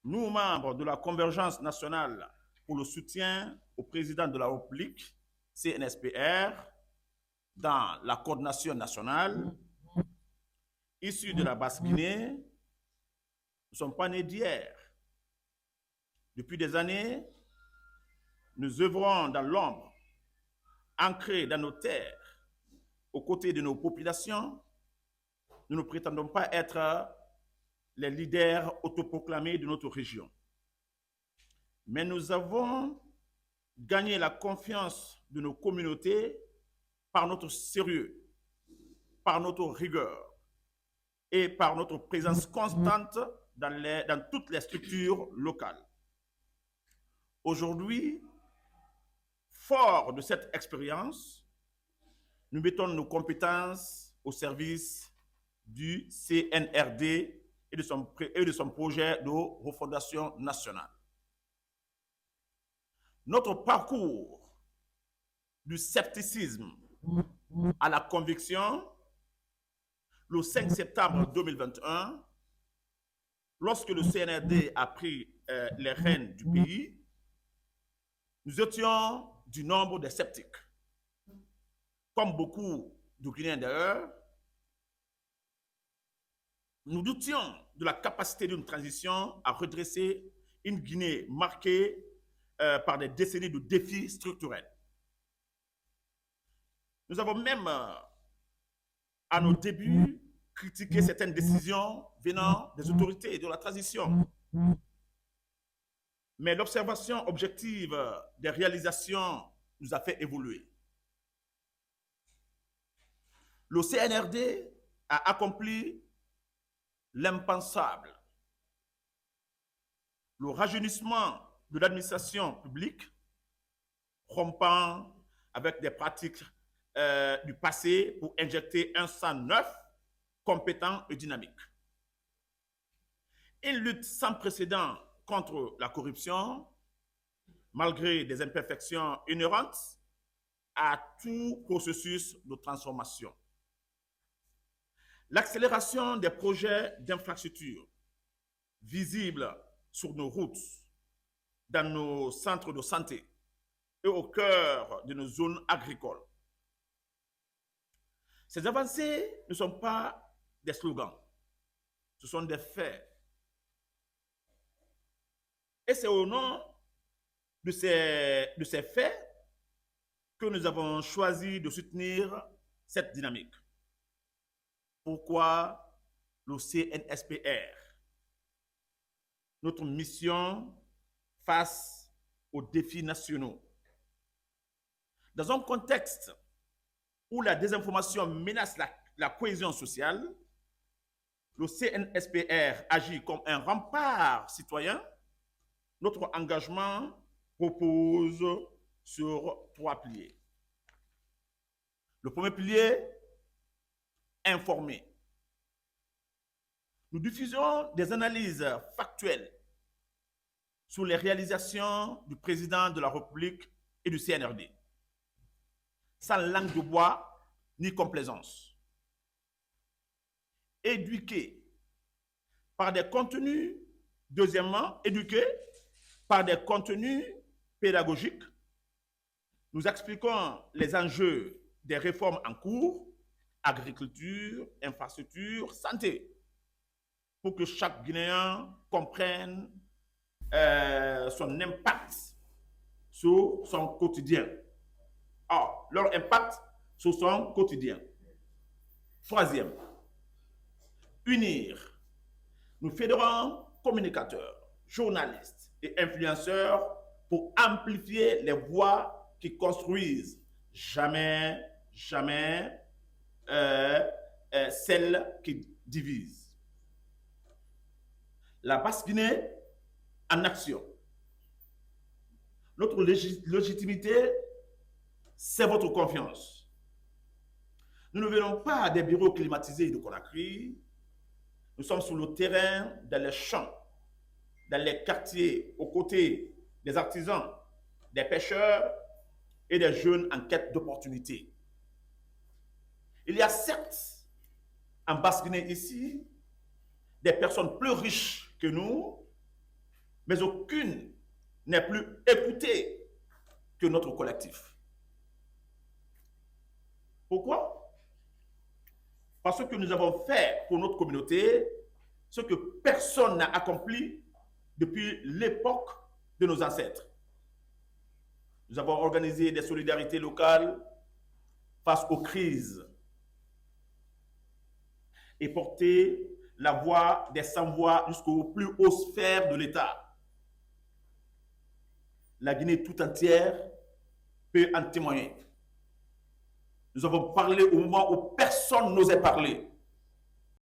Nous, membres de la Convergence nationale pour le soutien au président de la République, CNSPR, dans la coordination nationale, issus de la Basse-Guinée, ne sommes pas nés d'hier. Depuis des années, nous œuvrons dans l'ombre, ancrés dans nos terres, aux côtés de nos populations. Nous ne prétendons pas être les leaders autoproclamés de notre région. Mais nous avons gagné la confiance de nos communautés par notre sérieux, par notre rigueur et par notre présence constante dans toutes les structures locales. Aujourd'hui, fort de cette expérience, nous mettons nos compétences au service du CNRD et de son projet de refondation nationale. Notre parcours du scepticisme à la conviction, le 5 septembre 2021, lorsque le CNRD a pris les rênes du pays, nous étions du nombre des sceptiques. Comme beaucoup de Guinéens d'ailleurs, nous doutions de la capacité d'une transition à redresser une Guinée marquée par des décennies de défis structurels. Nous avons même, à nos débuts, critiqué certaines décisions venant des autorités de la transition. Mais l'observation objective des réalisations nous a fait évoluer. Le CNRD a accompli l'impensable. Le rajeunissement de l'administration publique, rompant avec des pratiques du passé pour injecter un sang neuf, compétent et dynamique. Une lutte sans précédent contre la corruption, malgré des imperfections inhérentes à tout processus de transformation. L'accélération des projets d'infrastructure visibles sur nos routes, dans nos centres de santé et au cœur de nos zones agricoles. Ces avancées ne sont pas des slogans, ce sont des faits. Et c'est au nom de ces faits que nous avons choisi de soutenir cette dynamique. Pourquoi le CNSPR? Notre mission face aux défis nationaux. Dans un contexte où la désinformation menace la cohésion sociale, le CNSPR agit comme un rempart citoyen. Notre engagement repose sur 3 piliers. Le premier pilier, informer. Nous diffusons des analyses factuelles sur les réalisations du président de la République et du CNRD, sans langue de bois ni complaisance. Éduquer par des contenus, deuxièmement, éduquer par des contenus pédagogiques. Nous expliquons les enjeux des réformes en cours, agriculture, infrastructure, santé, pour que chaque Guinéen comprenne son impact sur son quotidien. Or, leur impact sur son quotidien. Troisième, unir. Nous fédérons communicateurs, journalistes et influenceurs pour amplifier les voix qui construisent, jamais celles qui divisent. La Basse-Guinée en action. Notre légitimité, c'est votre confiance. Nous ne venons pas des bureaux climatisés de Conakry. Nous sommes sur le terrain, dans les champs, dans les quartiers, aux côtés des artisans, des pêcheurs et des jeunes en quête d'opportunités. Il y a certes, en Basse-Guinée ici, des personnes plus riches que nous, mais aucune n'est plus écoutée que notre collectif. Pourquoi? Parce que nous avons fait pour notre communauté ce que personne n'a accompli depuis l'époque de nos ancêtres. Nous avons organisé des solidarités locales face aux crises et porté la voix des sans-voix jusqu'aux plus hautes sphères de l'État. La Guinée tout entière peut en témoigner. Nous avons parlé au moment où personne n'osait parler.